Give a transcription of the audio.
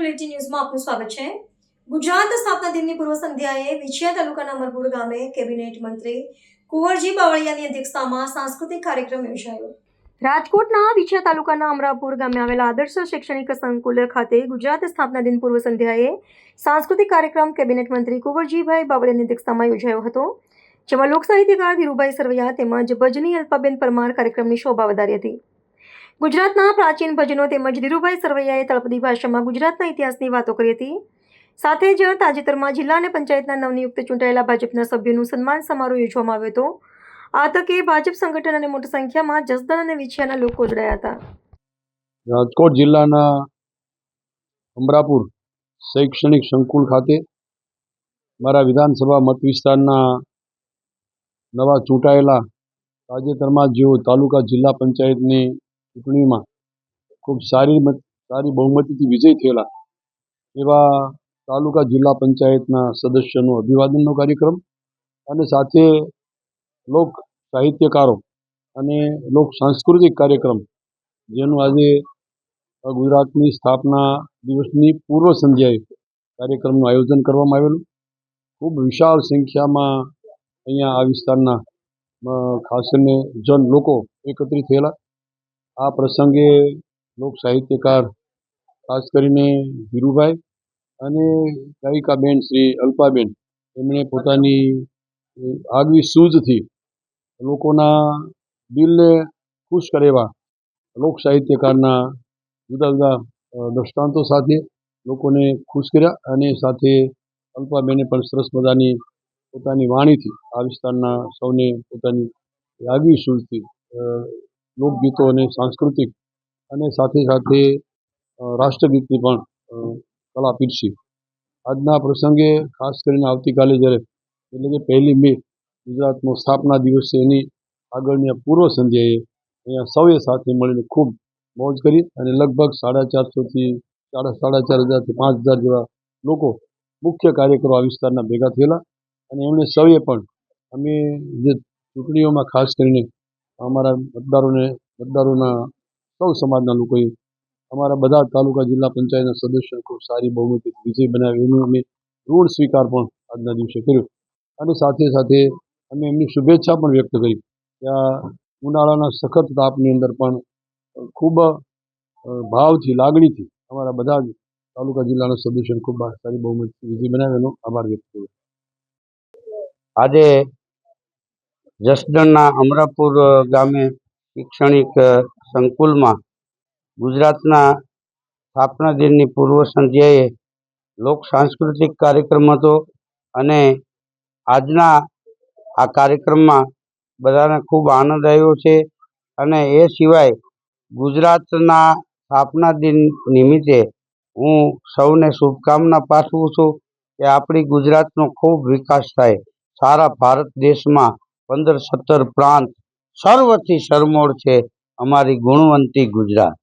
Bulletin ન્યૂઝમાં આપનું સ્વાગત છે। ગુજરાત સ્થાપના દિનની પૂર્વ સંધ્યાએ વિછિયા તાલુકાના અમરપુર ગામે કેબિનેટ મંત્રી કુંવરજી બાવળિયાની અધ્યક્ષતામાં સાંસ્કૃતિક કાર્યક્રમ યોજાયો। રાજકોટના વિછિયા તાલુકાના અમરાપુર ગામે આવેલા આદર્શ શૈક્ષણિક સંકુલ ખાતે ગુજરાત સ્થાપના દિન પૂર્વ સંધ્યાએ સાંસ્કૃતિક કાર્યક્રમ કેબિનેટ મંત્રી કુંવરજીભાઈ બાવળિયાની અધ્યક્ષતામાં યોજાયો હતો, જેમાં લોક સાહિત્યકાર ધીરુભાઈ સરવૈયા તેમજ ભજની અલ્પાબેન પરમાર કાર્યક્રમની શોભા વધારી હતી। ગુજરાતના પ્રાચીન ભજનો તેમજ ધીરુભાઈ સરવૈયાએ તળપદી ભાષામાં ગુજરાતના ઇતિહાસની વાતો કરી હતી। સાથે જ તાજેતરમાં જિલ્લા અને પંચાયતના નવનિયુક્ત ચૂંટાયેલા ભાજપના સભ્યોનું સન્માન સમારોહ યોજવામાં આવ્યો હતો। આ તકે ભાજપ સંગઠન અને મોટી સંખ્યામાં જસદણ અને વિછિયાના લોકો જોડાયા હતા। રાજકોટ જિલ્લાના અમરાપુર શૈક્ષણિક સંકુલ ખાતે મારા વિધાનસભા મત વિસ્તારના નવા ચૂંટાયેલા તાજેતરમાં જેઓ તાલુકા જિલ્લા પંચાયતની ચૂંટણીમાં ખૂબ સારી બહુમતીથી વિજય થયેલા એવા તાલુકા જિલ્લા પંચાયતના સદસ્યનો અભિવાદનનો કાર્યક્રમ અને સાથે લોક સાહિત્યકારો અને લોક સાંસ્કૃતિક કાર્યક્રમ જેનું આજે ગુજરાતની સ્થાપના દિવસની પૂર્વ સંધ્યાએ કાર્યક્રમનું આયોજન કરવામાં આવેલું। ખૂબ વિશાળ સંખ્યામાં અહીંયા આ વિસ્તારના ખાસ કરીને લોકો એકત્રિત થયેલા। આ પ્રસંગે લોક સાહિત્યકાર ખાસ કરીને ધીરુભાઈ અને ગાયિકાબેન શ્રી અલ્પાબેન એમણે પોતાની આગવી સૂઝથી લોકોના દિલને ખુશ કરે એવા લોક સાહિત્યકારના જુદા જુદા દ્રષ્ટાંતો સાથે લોકોને ખુશ કર્યા અને સાથે અલ્પાબેને પણ સરસ મજાની પોતાની વાણીથી આ વિસ્તારના સૌને પોતાની આગવી સૂઝથી લોકગીતો અને સાંસ્કૃતિક અને સાથે સાથે રાષ્ટ્રગીતની પણ કલા પીરસી। આજના પ્રસંગે ખાસ કરીને આવતીકાલે જ્યારે એટલે કે 1 મે ગુજરાતનો સ્થાપના દિવસ છે એની આગળની પૂર્વ સંધ્યાએ અહીંયા સૌએ સાથે મળીને ખૂબ મોજ કરી અને લગભગ 450 થી 4,500 જેવા લોકો મુખ્ય કાર્યકરો આ વિસ્તારના ભેગા થયેલા અને એમણે સૌએ પણ અમે જે ચૂંટણીઓમાં ખાસ કરીને અમારા મતદારોના સૌ સમાજના લોકોએ અમારા બધા તાલુકા જિલ્લા પંચાયતના સદસ્યો ખૂબ સારી બહુમતીથી વિજય બનાવ્યો એનું અમે ઋણ સ્વીકાર પણ આજના દિવસે કર્યો અને સાથે સાથે અમે એમની શુભેચ્છા પણ વ્યક્ત કરી કે આ ઉનાળાના સખત તાપની અંદર પણ ખૂબ ભાવથી લાગણીથી અમારા બધા જ તાલુકા જિલ્લાના સદસ્યોને ખૂબ સારી બહુમતીથી વિજય બનાવ્યો એનો આભાર વ્યક્ત કર્યો। આજે જસદણના અમરાપુર ગામે શૈક્ષણિક સંકુલમાં ગુજરાતના સ્થાપના દિનની પૂર્વ સંધ્યાએ લોક સાંસ્કૃતિક કાર્યક્રમ હતો અને આજના આ કાર્યક્રમમાં બધાને ખૂબ આનંદ આવ્યો છે અને એ સિવાય ગુજરાતના સ્થાપના દિન નિમિત્તે હું સૌને શુભકામના પાઠવું છું કે આપણી ગુજરાતનો ખૂબ વિકાસ થાય। સારા ભારત દેશમાં 15-17 પ્રાંત સર્વથી સરમોળ છે અમારી ગુણવંતી ગુજરાત।